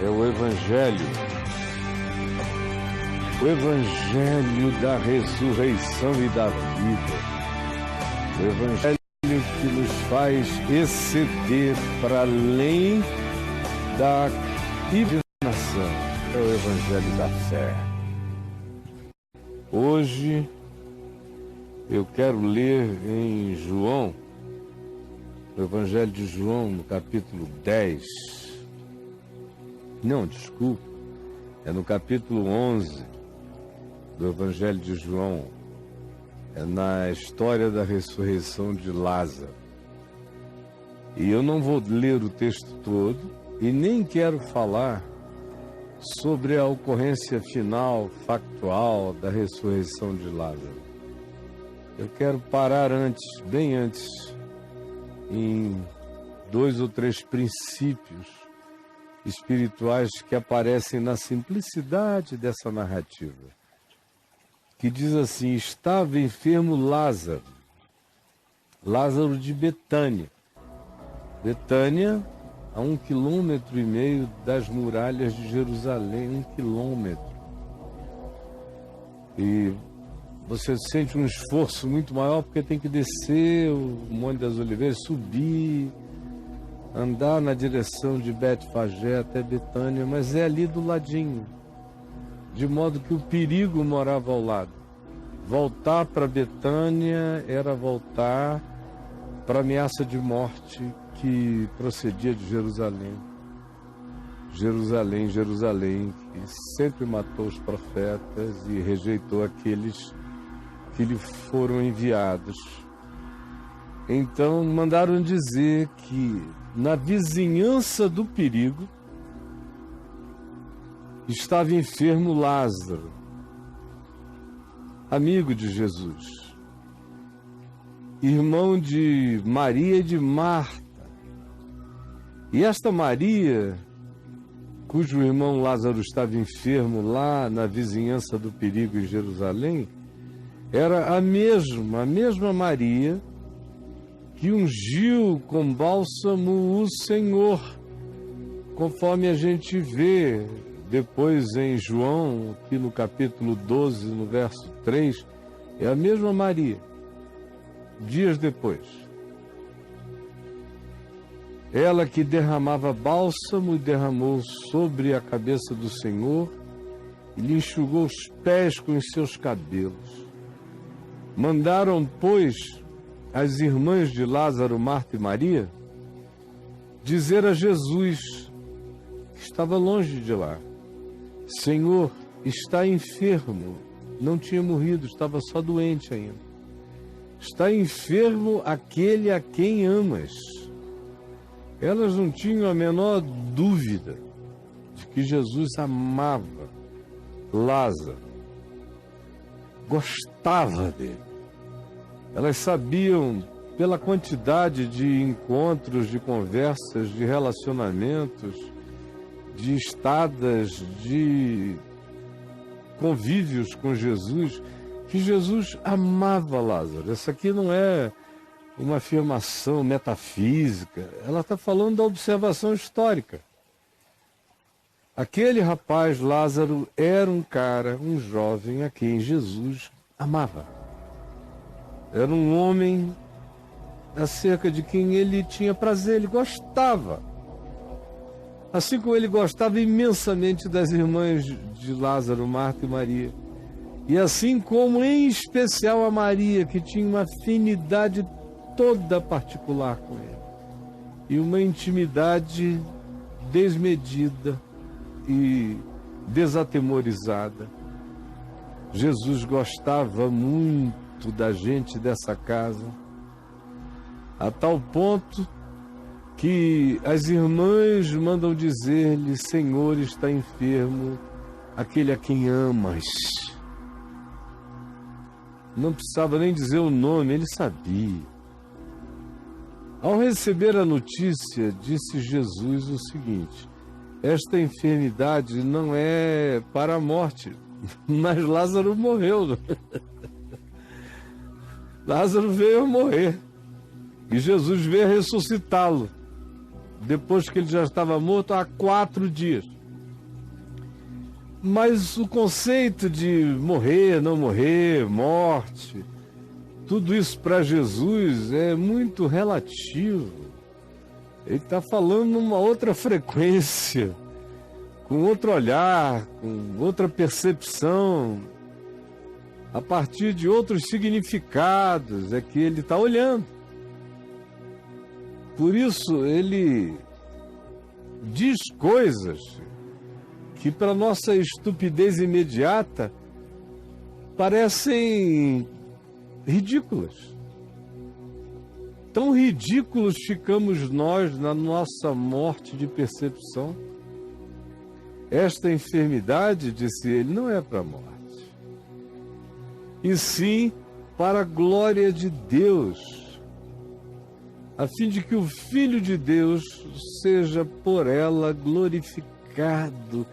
é o Evangelho da ressurreição e da vida, o Evangelho que nos faz exceder para além da divinação, é o Evangelho da fé. Hoje eu quero ler em João, no Evangelho de João, no capítulo 10. Não, desculpa, é no capítulo 11 do Evangelho de João. É na história da ressurreição de Lázaro. E eu não vou ler o texto todo e nem quero falar sobre a ocorrência final, factual, da ressurreição de Lázaro. Eu quero parar antes, bem antes, em 2 ou 3 princípios espirituais que aparecem na simplicidade dessa narrativa, que diz assim: estava enfermo Lázaro de Betânia. Betânia, a 1,5 km das muralhas de Jerusalém, 1 quilômetro. E você sente um esforço muito maior porque tem que descer o Monte das Oliveiras, subir, andar na direção de Betfagé até Betânia, mas é ali do ladinho, de modo que o perigo morava ao lado. Voltar para Betânia era voltar para a ameaça de morte que procedia de Jerusalém. Jerusalém, que sempre matou os profetas e rejeitou aqueles que lhe foram enviados. Então mandaram dizer que na vizinhança do perigo estava enfermo Lázaro, amigo de Jesus, irmão de Maria e de Marta. E esta Maria, cujo irmão Lázaro estava enfermo lá na vizinhança do perigo em Jerusalém, era a mesma Maria que ungiu com bálsamo o Senhor, conforme a gente vê depois em João, aqui no capítulo 12, no verso 3, é a mesma Maria, dias depois. Ela que derramava bálsamo e derramou sobre a cabeça do Senhor e lhe enxugou os pés com os seus cabelos. Mandaram, pois, as irmãs de Lázaro, Marta e Maria, dizer a Jesus, que estava longe de lá: Senhor, está enfermo. Não tinha morrido, estava só doente ainda. Está enfermo aquele a quem amas. Elas não tinham a menor dúvida de que Jesus amava Lázaro, gostava dele. Elas sabiam, pela quantidade de encontros, de conversas, de relacionamentos, de estadas, de convívios com Jesus, que Jesus amava Lázaro. Essa aqui não é uma afirmação metafísica, ela está falando da observação histórica. Aquele rapaz, Lázaro, era um cara, um jovem a quem Jesus amava. Era um homem acerca de quem ele tinha prazer, ele gostava. Assim como ele gostava imensamente das irmãs de Lázaro, Marta e Maria. E assim como, em especial, a Maria, que tinha uma afinidade toda particular com ele. E uma intimidade desmedida e desatemorizada. Jesus gostava muito da gente dessa casa, a tal ponto que as irmãs mandam dizer-lhe: Senhor, está enfermo aquele a quem amas. Não precisava nem dizer o nome, ele sabia. Ao receber a notícia, disse Jesus o seguinte: esta enfermidade não é para a morte, mas Lázaro morreu. Lázaro veio a morrer e Jesus veio ressuscitá-lo, depois que ele já estava morto há 4 dias. Mas o conceito de morrer, não morrer, morte, tudo isso para Jesus é muito relativo. Ele está falando numa outra frequência, com outro olhar, com outra percepção, a partir de outros significados é que ele está olhando. Por isso ele diz coisas que para nossa estupidez imediata parecem ridículas. Tão ridículos ficamos nós na nossa morte de percepção. Esta enfermidade, disse ele, não é para a morte, e sim para a glória de Deus, a fim de que o Filho de Deus seja por ela glorificado.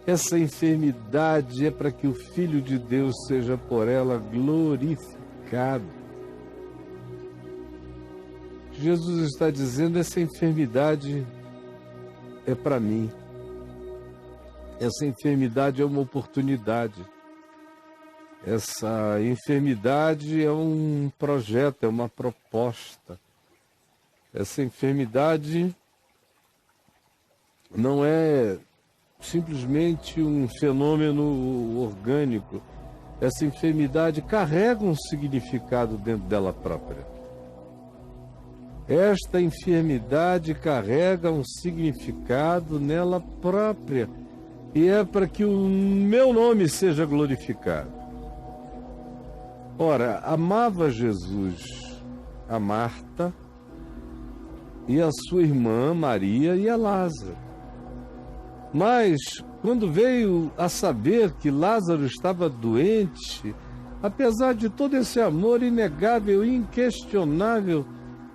Essa enfermidade é para que o Filho de Deus seja por ela glorificado. Jesus está dizendo, essa enfermidade é para mim. Essa enfermidade é uma oportunidade. Essa enfermidade é um projeto, é uma proposta. Essa enfermidade não é simplesmente um fenômeno orgânico. Essa enfermidade carrega um significado dentro dela própria. Esta enfermidade carrega um significado nela própria. E é para que o meu nome seja glorificado. Ora, amava Jesus a Marta e a sua irmã Maria e a Lázaro. Mas, quando veio a saber que Lázaro estava doente, apesar de todo esse amor inegável e inquestionável,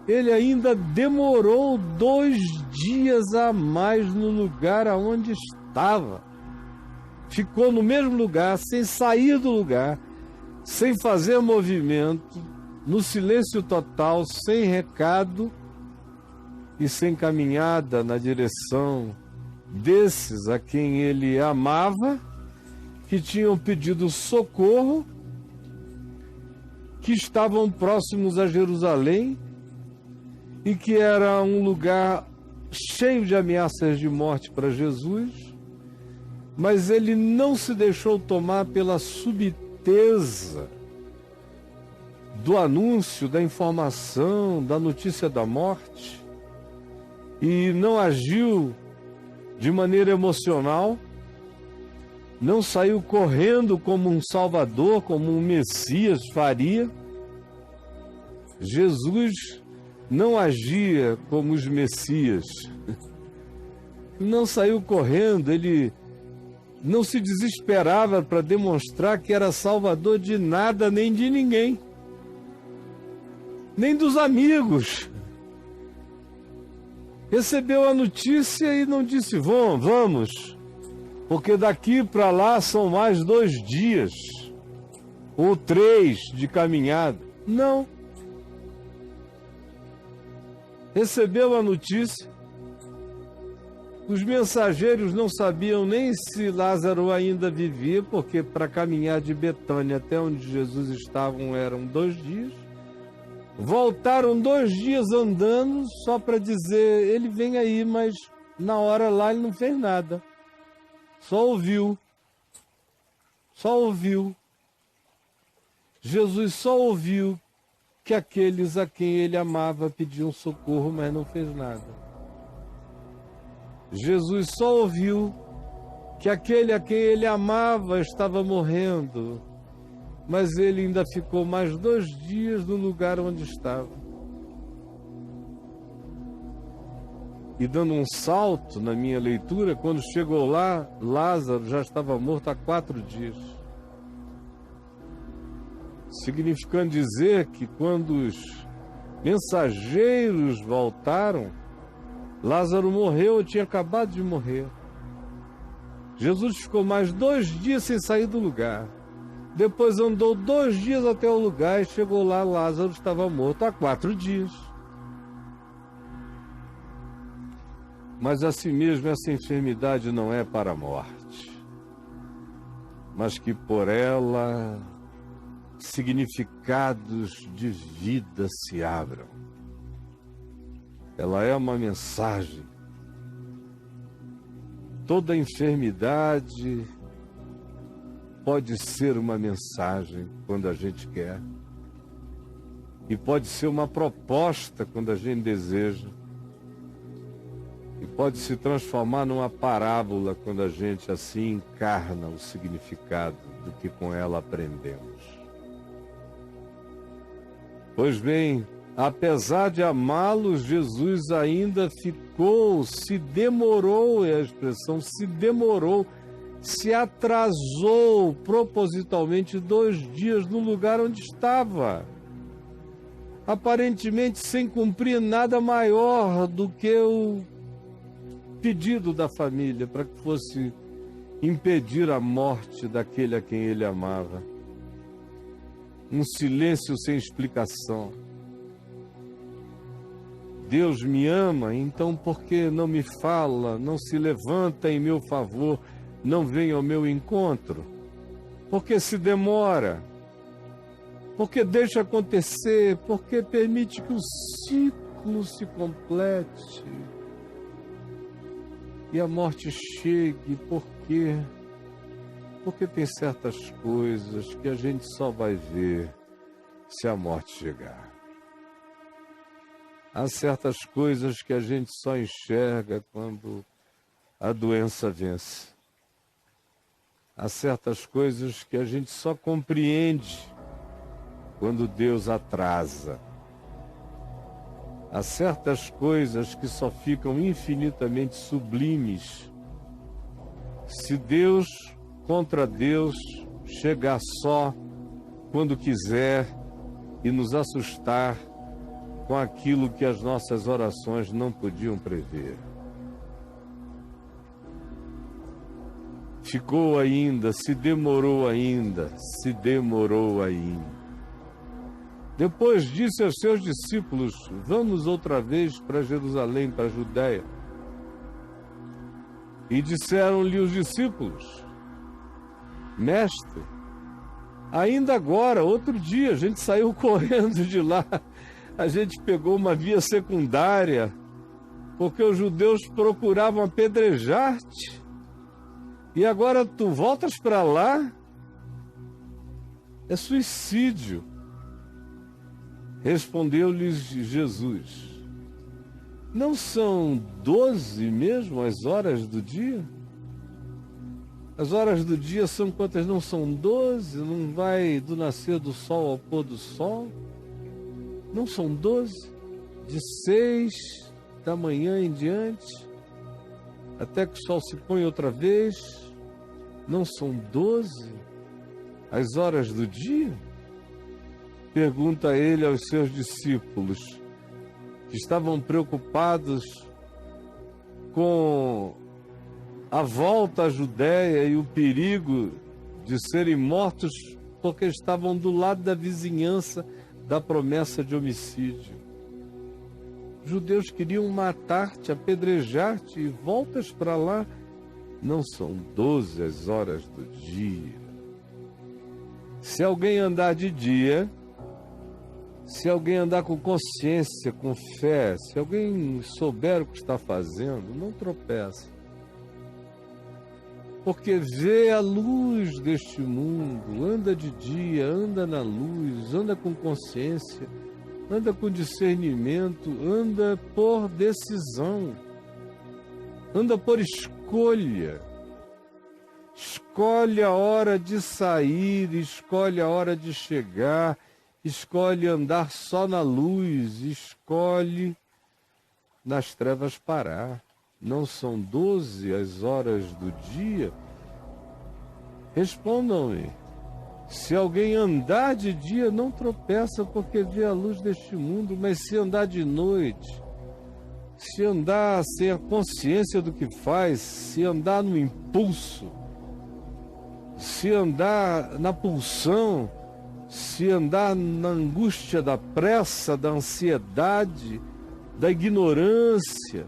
ele ainda demorou 2 dias a mais no lugar aonde estava. Ficou no mesmo lugar, sem sair do lugar, sem fazer movimento, no silêncio total, sem recado e sem caminhada na direção desses a quem ele amava, que tinham pedido socorro, que estavam próximos a Jerusalém e que era um lugar cheio de ameaças de morte para Jesus, mas ele não se deixou tomar pela subteza do anúncio, da informação, da notícia da morte, e não agiu de maneira emocional, não saiu correndo como um Salvador, como um Messias faria. Jesus não agia como os Messias, não saiu correndo, ele não se desesperava para demonstrar que era Salvador de nada nem de ninguém, nem dos amigos. Recebeu a notícia e não disse, vamos, porque daqui para lá são mais 2 dias, ou 3 de caminhada. Não. Recebeu a notícia, os mensageiros não sabiam nem se Lázaro ainda vivia, porque para caminhar de Betânia até onde Jesus estava eram 2 dias. Voltaram 2 dias andando só para dizer, ele vem aí, mas na hora lá ele não fez nada. Só ouviu. Jesus só ouviu que aqueles a quem ele amava pediam socorro, mas não fez nada. Jesus só ouviu que aquele a quem ele amava estava morrendo, mas ele ainda ficou mais 2 dias no lugar onde estava. E dando um salto na minha leitura, quando chegou lá, Lázaro já estava morto há 4 dias. Significando dizer que quando os mensageiros voltaram, Lázaro morreu ou tinha acabado de morrer. Jesus ficou mais 2 dias sem sair do lugar. Depois andou 2 dias até o lugar e chegou lá, Lázaro estava morto há 4 dias. Mas assim mesmo essa enfermidade não é para a morte. mas que por ela significados de vida se abram. Ela é uma mensagem. Toda enfermidade pode ser uma mensagem quando a gente quer. E pode ser uma proposta quando a gente deseja. E pode se transformar numa parábola quando a gente assim encarna o significado do que com ela aprendemos. Pois bem, apesar de amá-los, Jesus ainda se demorou, é a expressão, se demorou, se atrasou propositalmente 2 dias no lugar onde estava. Aparentemente sem cumprir nada maior do que o pedido da família para que fosse impedir a morte daquele a quem ele amava. Um silêncio sem explicação. Deus me ama, então por que não me fala, não se levanta em meu favor, não vem ao meu encontro? Por que se demora? Por que deixa acontecer? Por que permite que o ciclo se complete? E a morte chegue, por quê? Porque tem certas coisas que a gente só vai ver se a morte chegar. Há certas coisas que a gente só enxerga quando a doença vence. Há certas coisas que a gente só compreende quando Deus atrasa. Há certas coisas que só ficam infinitamente sublimes se Deus contra Deus chegar só quando quiser e nos assustar com aquilo que as nossas orações não podiam prever. Ficou ainda, se demorou ainda, se demorou ainda. Depois disse aos seus discípulos: vamos outra vez para Jerusalém, para a Judéia. E disseram-lhe os discípulos: mestre, ainda agora, outro dia, a gente saiu correndo de lá, a gente pegou uma via secundária, porque os judeus procuravam apedrejar-te, e agora tu voltas para lá? É suicídio. Respondeu-lhes Jesus: não são 12 mesmo as horas do dia? As horas do dia são quantas? Não são 12? Não vai do nascer do sol ao pôr do sol? Não são 12? De 6 da manhã em diante, até que o sol se põe outra vez? Não são 12 as horas do dia? Pergunta ele aos seus discípulos, que estavam preocupados com a volta à Judéia e o perigo de serem mortos porque estavam do lado da vizinhança da promessa de homicídio. Os judeus queriam matar-te, apedrejar-te, e voltas para lá. Não são 12 as horas do dia. Se alguém andar de dia, se alguém andar com consciência, com fé, se alguém souber o que está fazendo, não tropeça. Porque vê a luz deste mundo, anda de dia, anda na luz, anda com consciência, anda com discernimento, anda por decisão, anda por escolha. Escolhe a hora de sair, escolhe a hora de chegar, escolhe andar só na luz, escolhe nas trevas parar. Não são 12 as horas do dia? Respondam-me. Se alguém andar de dia, não tropeça, porque vê a luz deste mundo, mas se andar de noite, se andar sem a consciência do que faz, se andar no impulso, se andar na pulsão, se andar na angústia da pressa, da ansiedade, da ignorância,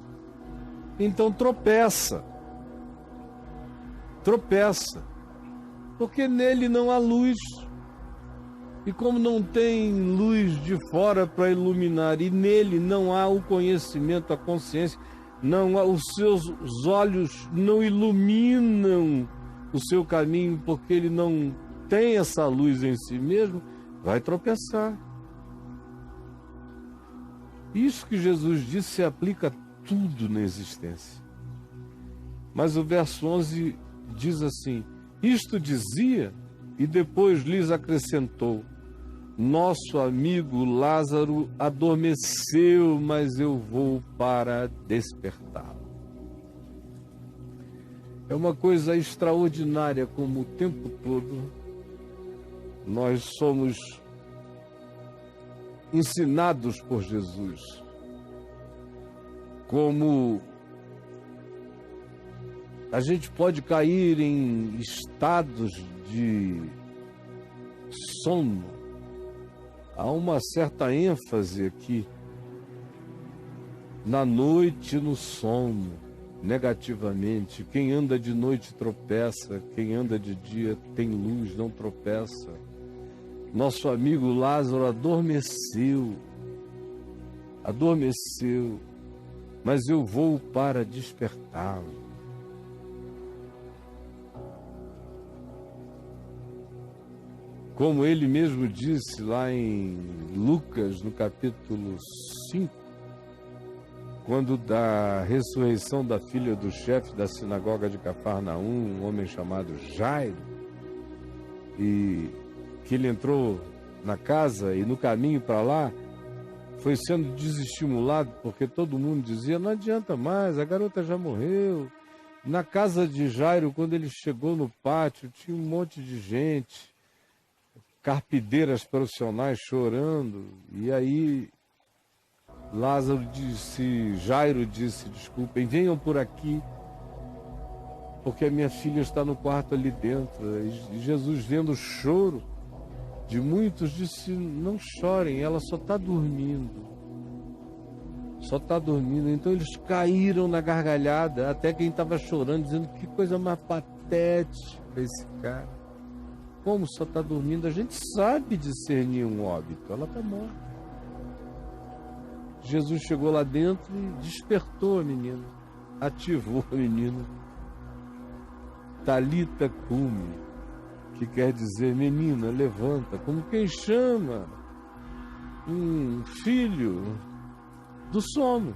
então tropeça. Tropeça. porque nele não há luz. E como não tem luz de fora para iluminar, e nele não há o conhecimento, a consciência, não há, os seus olhos não iluminam o seu caminho, porque ele não tem essa luz em si mesmo, vai tropeçar. Isso que Jesus disse se aplica a tudo na existência. Mas o verso 11 diz assim: isto dizia e depois lhes acrescentou: nosso amigo Lázaro adormeceu, mas eu vou para despertá-lo. É uma coisa extraordinária como o tempo todo nós somos ensinados por Jesus, como a gente pode cair em estados de sono. Há uma certa ênfase aqui na noite, no sono, negativamente. Quem anda de noite tropeça, quem anda de dia tem luz, não tropeça. Nosso amigo Lázaro adormeceu, mas eu vou para despertá-lo. Como ele mesmo disse lá em Lucas, no capítulo 5, quando da ressurreição da filha do chefe da sinagoga de Cafarnaum, um homem chamado Jairo, e que ele entrou na casa e no caminho para lá, foi sendo desestimulado, porque todo mundo dizia, não adianta mais, a garota já morreu. Na casa de Jairo, quando ele chegou no pátio, tinha um monte de gente, carpideiras profissionais chorando, e aí Jairo disse, desculpem, venham por aqui, porque a minha filha está no quarto ali dentro. E Jesus, vendo o choro de muitos, disse, não chorem, ela só está dormindo. Então eles caíram na gargalhada, até quem estava chorando, dizendo, que coisa mais patética esse cara. Como só está dormindo? A gente sabe discernir um óbito, ela está morta. Jesus chegou lá dentro e despertou a menina, ativou a menina. Talita cumi, que quer dizer, menina, levanta, como quem chama um filho do sono,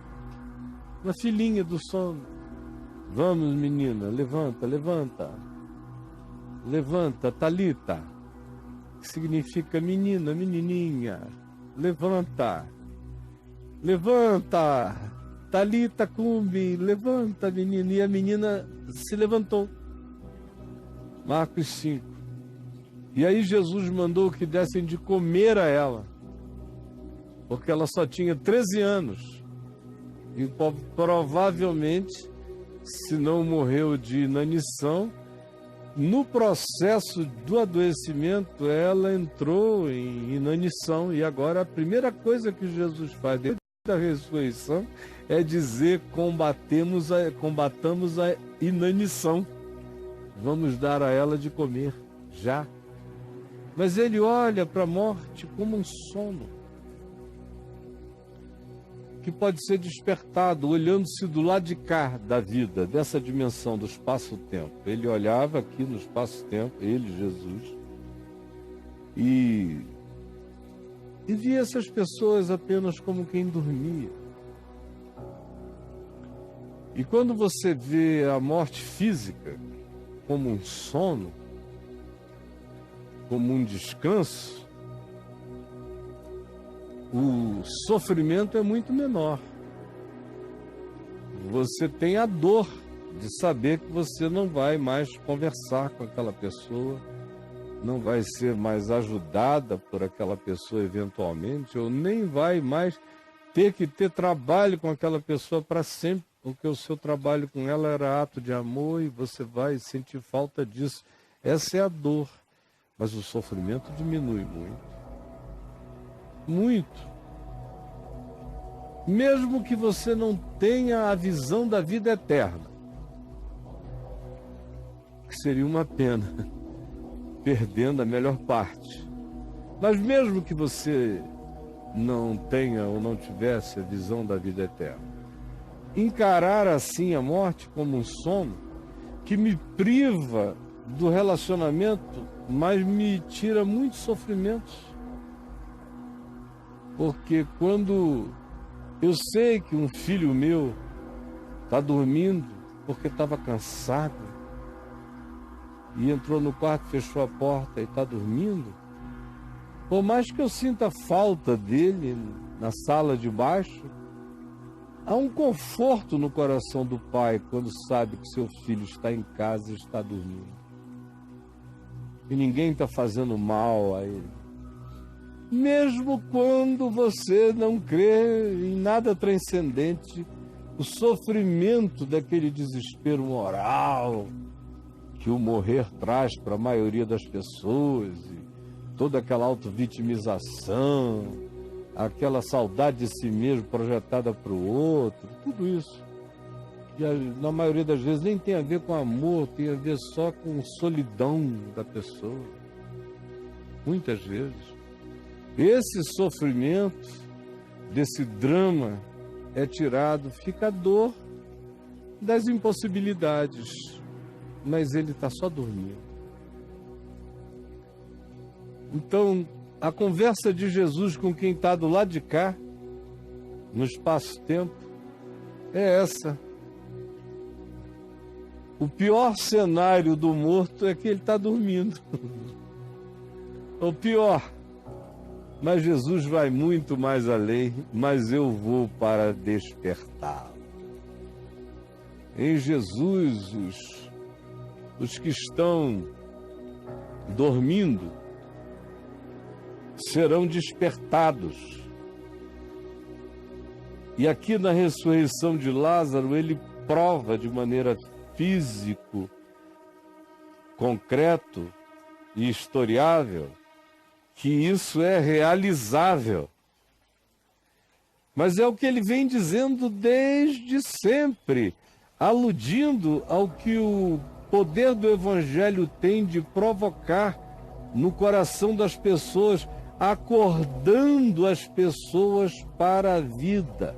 uma filhinha do sono. Vamos, menina, levanta, levanta. Levanta, Talita, que significa menina, menininha, levanta, levanta, Talita cumi, levanta, menina. E a menina se levantou. Marcos 5. E aí Jesus mandou que dessem de comer a ela, porque ela só tinha 13 anos. E provavelmente, se não morreu de inanição, no processo do adoecimento, ela entrou em inanição. E agora a primeira coisa que Jesus faz depois da ressurreição é dizer, combatamos a inanição. Vamos dar a ela de comer, já. Mas ele olha para a morte como um sono, que pode ser despertado, olhando-se do lado de cá da vida, dessa dimensão do espaço-tempo. Ele olhava aqui no espaço-tempo, ele, Jesus, e via essas pessoas apenas como quem dormia. E quando você vê a morte física como um sono, como um descanso, o sofrimento é muito menor. Você tem a dor de saber que você não vai mais conversar com aquela pessoa, não vai ser mais ajudada por aquela pessoa eventualmente, ou nem vai mais ter que ter trabalho com aquela pessoa para sempre, porque o seu trabalho com ela era ato de amor e você vai sentir falta disso. Essa é a dor. Mas o sofrimento diminui muito. Muito. Mesmo que você não tenha a visão da vida eterna, que seria uma pena, perdendo a melhor parte. Mas mesmo que você não tenha ou não tivesse a visão da vida eterna, encarar assim a morte como um sono que me priva do relacionamento, mas me tira muitos sofrimentos. Porque quando eu sei que um filho meu está dormindo porque estava cansado e entrou no quarto, fechou a porta e está dormindo, por mais que eu sinta falta dele na sala de baixo, há um conforto no coração do pai quando sabe que seu filho está em casa e está dormindo. E ninguém está fazendo mal a ele. Mesmo quando você não crê em nada transcendente, o sofrimento daquele desespero moral que o morrer traz para a maioria das pessoas, e toda aquela autovitimização, aquela saudade de si mesmo projetada para o outro, tudo isso, que na maioria das vezes nem tem a ver com amor, tem a ver só com solidão da pessoa. Muitas vezes. Esse sofrimento, desse drama, é tirado, fica a dor das impossibilidades, mas ele está só dormindo. Então, a conversa de Jesus com quem está do lado de cá, no espaço-tempo, é essa. O pior cenário do morto é que ele está dormindo. O pior. Mas Jesus vai muito mais além, mas eu vou para despertá-lo. Em Jesus, os que estão dormindo serão despertados. E aqui na ressurreição de Lázaro, ele prova de maneira físico, concreto e historiável que isso é realizável. Mas é o que ele vem dizendo desde sempre, aludindo ao que o poder do Evangelho tem de provocar no coração das pessoas, acordando as pessoas para a vida.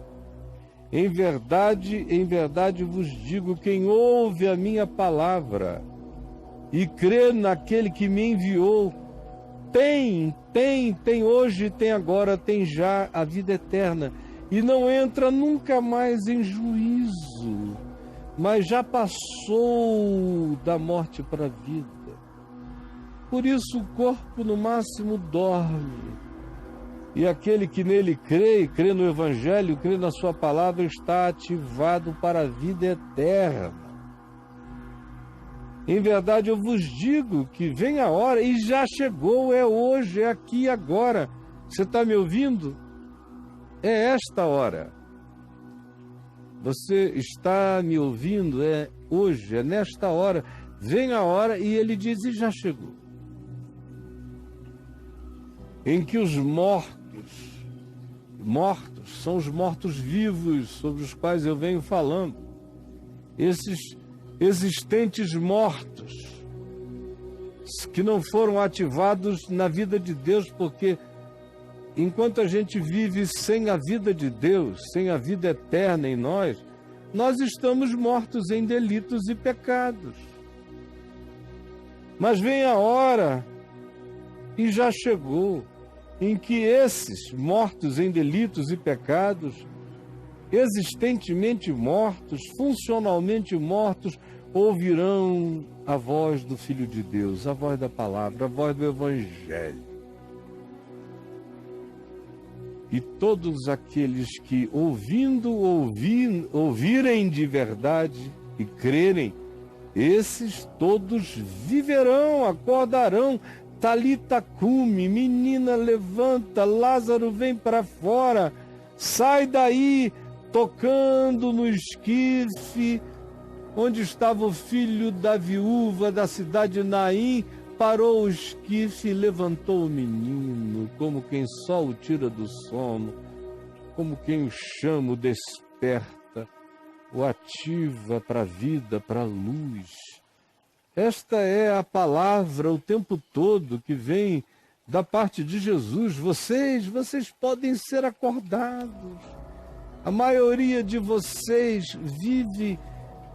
Em verdade vos digo, quem ouve a minha palavra e crê naquele que me enviou, tem hoje, tem agora, tem já a vida eterna. E não entra nunca mais em juízo, mas já passou da morte para a vida. Por isso o corpo no máximo dorme. E aquele que nele crê, crê no Evangelho, crê na sua palavra, está ativado para a vida eterna. Em verdade, eu vos digo que vem a hora, e já chegou, é hoje, é aqui e agora. Você está me ouvindo? É esta hora. Você está me ouvindo? É hoje, é nesta hora. Vem a hora, e ele diz, e já chegou. Em que os mortos são os mortos-vivos sobre os quais eu venho falando. Esses existentes mortos que não foram ativados na vida de Deus, porque enquanto a gente vive sem a vida de Deus, sem a vida eterna em nós estamos mortos em delitos e pecados. Mas vem a hora, e já chegou, em que esses mortos em delitos e pecados, existentemente mortos, funcionalmente mortos, ouvirão a voz do Filho de Deus, a voz da palavra, a voz do Evangelho. E todos aqueles que ouvirem de verdade e crerem, esses todos viverão, acordarão. Talita cume, menina levanta, Lázaro vem para fora, sai daí, tocando no esquife, onde estava o filho da viúva da cidade de Naim, parou o esquife e levantou o menino, como quem só o tira do sono, como quem o chama, o desperta, o ativa para a vida, para a luz. Esta é a palavra o tempo todo que vem da parte de Jesus. Vocês podem ser acordados. A maioria de vocês vive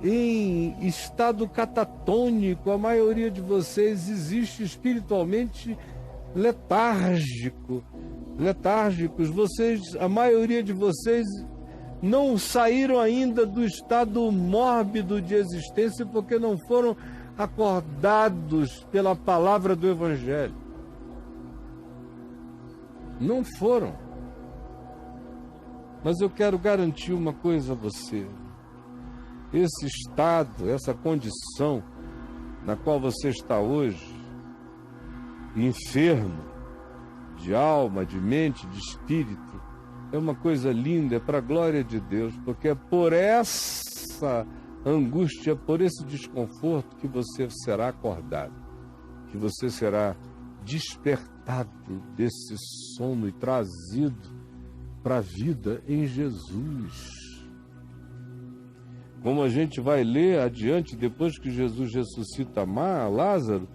em estado catatônico, a maioria de vocês existe espiritualmente letárgicos. A maioria de vocês não saíram ainda do estado mórbido de existência porque não foram acordados pela palavra do Evangelho. Não foram. Mas eu quero garantir uma coisa a você. Esse estado, essa condição na qual você está hoje, enfermo, de alma, de mente, de espírito, é uma coisa linda, é para a glória de Deus, porque é por essa angústia, por esse desconforto que você será acordado, que você será despertado desse sono e trazido para a vida em Jesus. Como a gente vai ler adiante, depois que Jesus ressuscita Lázaro,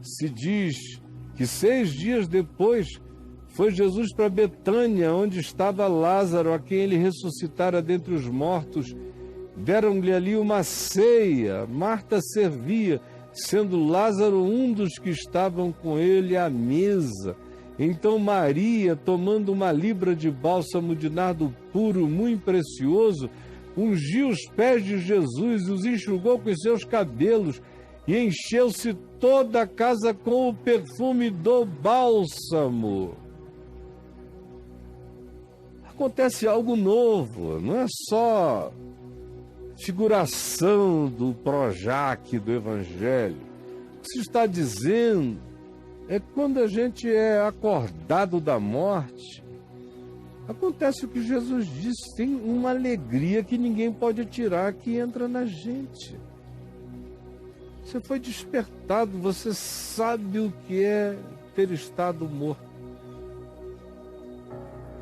se diz que 6 dias depois foi Jesus para Betânia, onde estava Lázaro, a quem ele ressuscitara dentre os mortos. Deram-lhe ali uma ceia. Marta servia, sendo Lázaro um dos que estavam com ele à mesa. Então Maria, tomando uma libra de bálsamo de nardo puro, muito precioso, ungiu os pés de Jesus, os enxugou com os seus cabelos e encheu-se toda a casa com o perfume do bálsamo. Acontece algo novo, não é só figuração do Projac do Evangelho. O que se está dizendo é que quando a gente é acordado da morte, acontece o que Jesus disse, tem uma alegria que ninguém pode tirar, que entra na gente. Você foi despertado, você sabe o que é ter estado morto.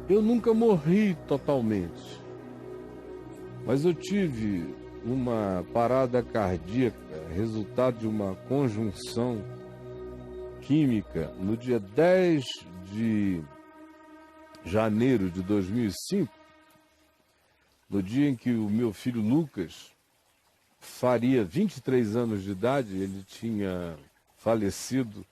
Eu nunca morri totalmente, mas eu tive uma parada cardíaca, resultado de uma conjunção química, no dia 10 de janeiro de 2005, no dia em que o meu filho Lucas faria 23 anos de idade. Ele tinha falecido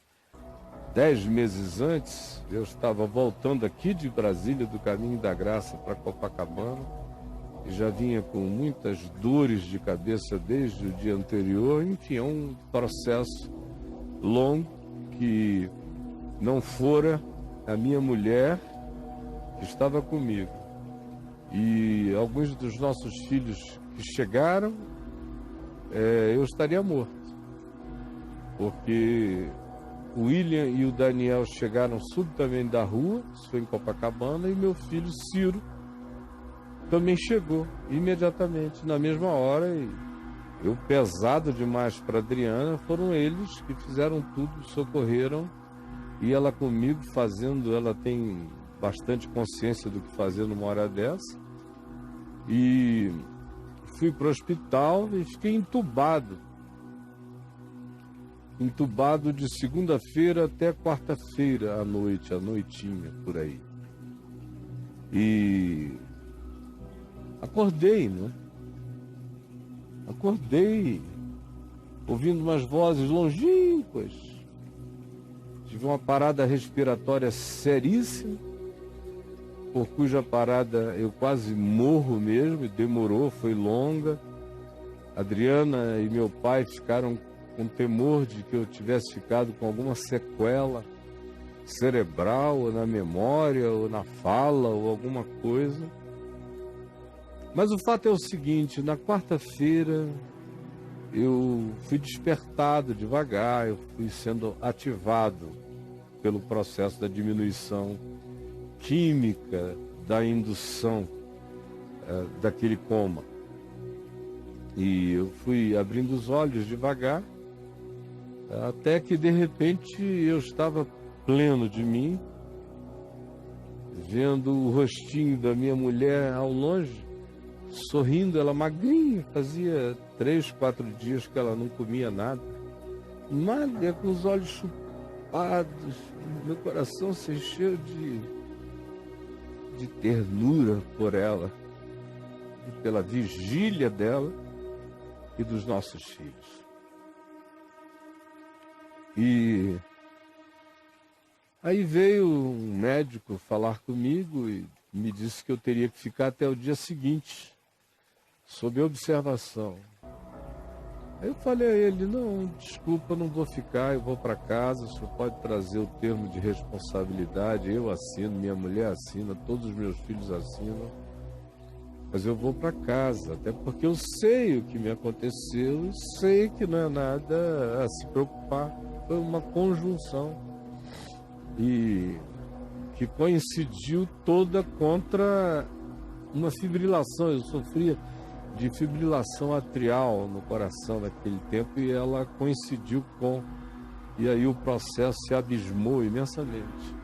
10 meses antes. Eu estava voltando aqui de Brasília, do Caminho da Graça para Copacabana, e já vinha com muitas dores de cabeça desde o dia anterior. Enfim, é um processo longo que não fora a minha mulher que estava comigo. E alguns dos nossos filhos que chegaram, eu estaria morto. Porque o William e o Daniel chegaram subitamente da rua, isso foi em Copacabana, e meu filho Ciro também chegou imediatamente, na mesma hora. E eu, pesado demais para Adriana, foram eles que fizeram tudo, socorreram, e ela comigo fazendo, ela tem bastante consciência do que fazer numa hora dessa. E fui para o hospital e fiquei entubado de segunda-feira até quarta-feira à noite, à noitinha, por aí. E acordei, né? Acordei ouvindo umas vozes longínquas. Tive uma parada respiratória seríssima, por cuja parada eu quase morro mesmo, e demorou, foi longa. Adriana e meu pai ficaram com temor de que eu tivesse ficado com alguma sequela cerebral, ou na memória, ou na fala, ou alguma coisa. Mas o fato é o seguinte: na quarta-feira eu fui despertado devagar, eu fui sendo ativado pelo processo da diminuição química, da indução daquele coma. E eu fui abrindo os olhos devagar, até que de repente eu estava pleno de mim, vendo o rostinho da minha mulher ao longe, sorrindo, ela magrinha, fazia 3, 4 dias que ela não comia nada. magra, com os olhos chupados, meu coração se encheu de ternura por ela, e pela vigília dela e dos nossos filhos. E aí veio um médico falar comigo e me disse que eu teria que ficar até o dia seguinte, sob observação. Aí eu falei a ele, não, desculpa, não vou ficar, eu vou para casa, o senhor pode trazer o termo de responsabilidade, eu assino, minha mulher assina, todos os meus filhos assinam, mas eu vou para casa, até porque eu sei o que me aconteceu, e sei que não é nada a se preocupar, foi uma conjunção, e que coincidiu toda contra uma fibrilação, eu sofria de fibrilação atrial no coração naquele tempo e ela coincidiu com... E aí o processo se abismou imensamente.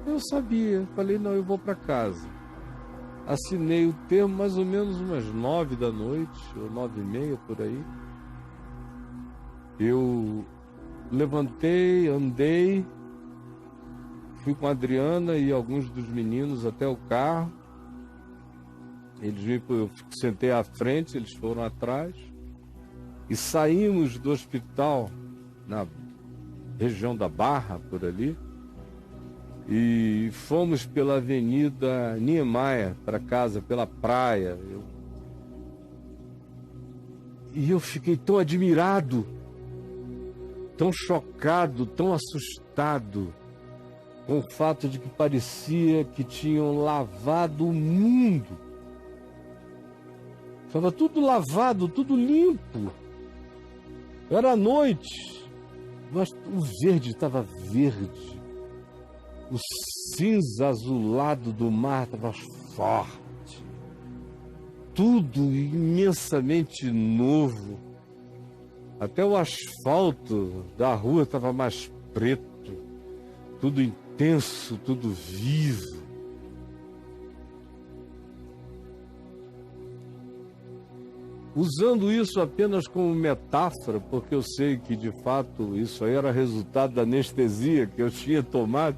Eu sabia, falei, não, eu vou para casa. Assinei o termo mais ou menos umas 9 da noite, ou 9h30, por aí. Eu levantei, andei, fui com a Adriana e alguns dos meninos até o carro. Eu sentei à frente, eles foram atrás e saímos do hospital na região da Barra, por ali, e fomos pela Avenida Niemeyer para casa, pela praia. E eu fiquei tão admirado, tão chocado, tão assustado com o fato de que parecia que tinham lavado o mundo. Estava tudo lavado, tudo limpo. Era noite, mas o verde estava verde. O cinza azulado do mar estava forte. Tudo imensamente novo. Até o asfalto da rua estava mais preto. Tudo intenso, tudo vivo. Usando isso apenas como metáfora, porque eu sei que, de fato, isso aí era resultado da anestesia que eu tinha tomado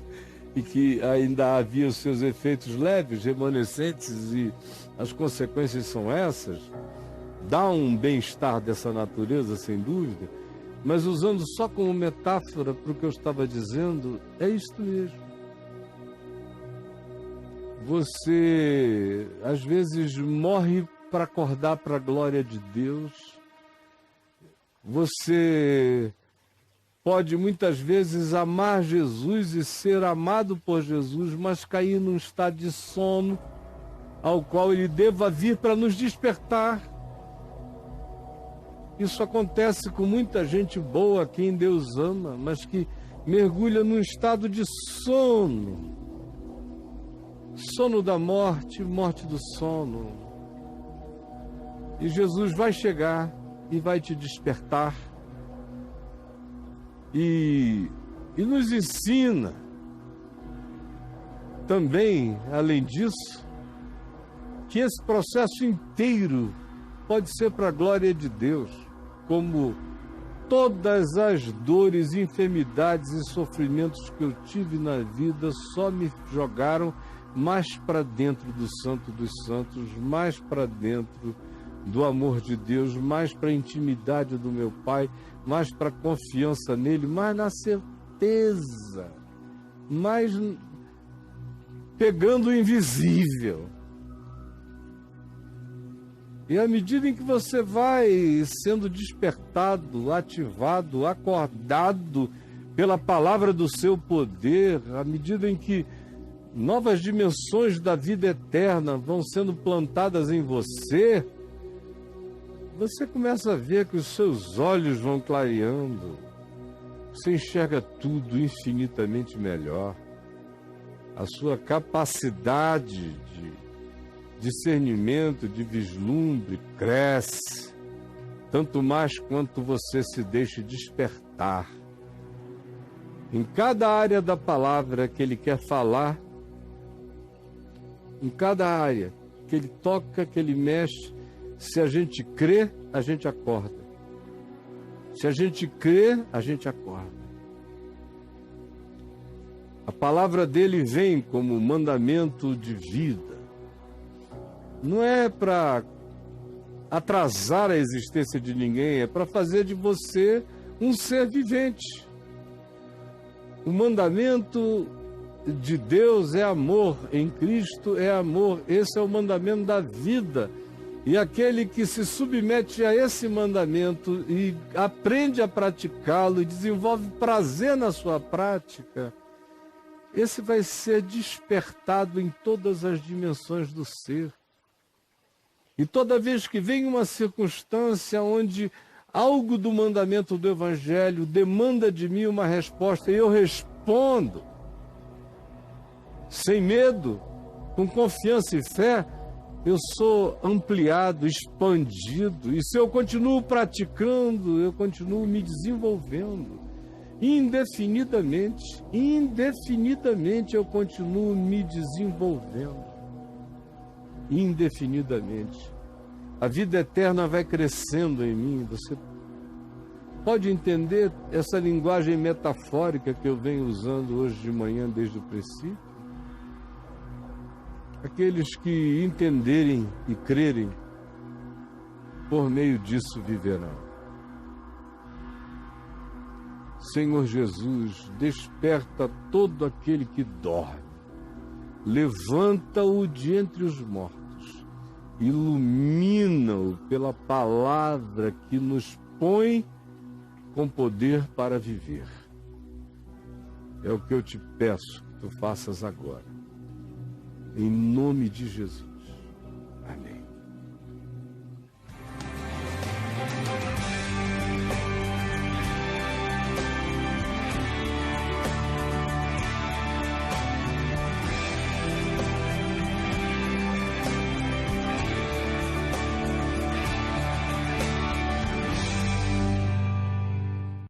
e que ainda havia os seus efeitos leves, remanescentes, e as consequências são essas. Dá um bem-estar dessa natureza, sem dúvida, mas usando só como metáfora para o que eu estava dizendo, é isto mesmo. Você, às vezes, morre para acordar para a glória de Deus. Você pode muitas vezes amar Jesus e ser amado por Jesus, mas cair num estado de sono ao qual ele deva vir para nos despertar. Isso acontece com muita gente boa, quem Deus ama, mas que mergulha num estado de sono. Sono da morte, morte do sono. E Jesus vai chegar e vai te despertar e nos ensina também, além disso, que esse processo inteiro pode ser para a glória de Deus, como todas as dores, enfermidades e sofrimentos que eu tive na vida só me jogaram mais para dentro do Santo dos Santos, mais para dentro do amor de Deus, mais para a intimidade do meu Pai, mais para a confiança nele, mais na certeza, mais pegando o invisível. E à medida em que você vai sendo despertado, ativado, acordado pela palavra do seu poder, à medida em que novas dimensões da vida eterna vão sendo plantadas em você, você começa a ver que os seus olhos vão clareando, você enxerga tudo infinitamente melhor, a sua capacidade de discernimento, de vislumbre cresce, tanto mais quanto você se deixa despertar. Em cada área da palavra que ele quer falar, em cada área que ele toca, que ele mexe, se a gente crê, a gente acorda. Se a gente crê, a gente acorda. A palavra dele vem como mandamento de vida. Não é para atrasar a existência de ninguém, é para fazer de você um ser vivente. O mandamento de Deus é amor, em Cristo é amor. Esse é o mandamento da vida. E aquele que se submete a esse mandamento e aprende a praticá-lo e desenvolve prazer na sua prática, esse vai ser despertado em todas as dimensões do ser. E toda vez que vem uma circunstância onde algo do mandamento do Evangelho demanda de mim uma resposta, e eu respondo sem medo, com confiança e fé, eu sou ampliado, expandido. E se eu continuo praticando, eu continuo me desenvolvendo. Indefinidamente eu continuo me desenvolvendo. Indefinidamente. A vida eterna vai crescendo em mim. Você pode entender essa linguagem metafórica que eu venho usando hoje de manhã desde o princípio? Aqueles que entenderem e crerem, por meio disso viverão. Senhor Jesus, desperta todo aquele que dorme, levanta-o de entre os mortos, ilumina-o pela palavra que nos põe com poder para viver. É o que eu te peço que tu faças agora. Em nome de Jesus.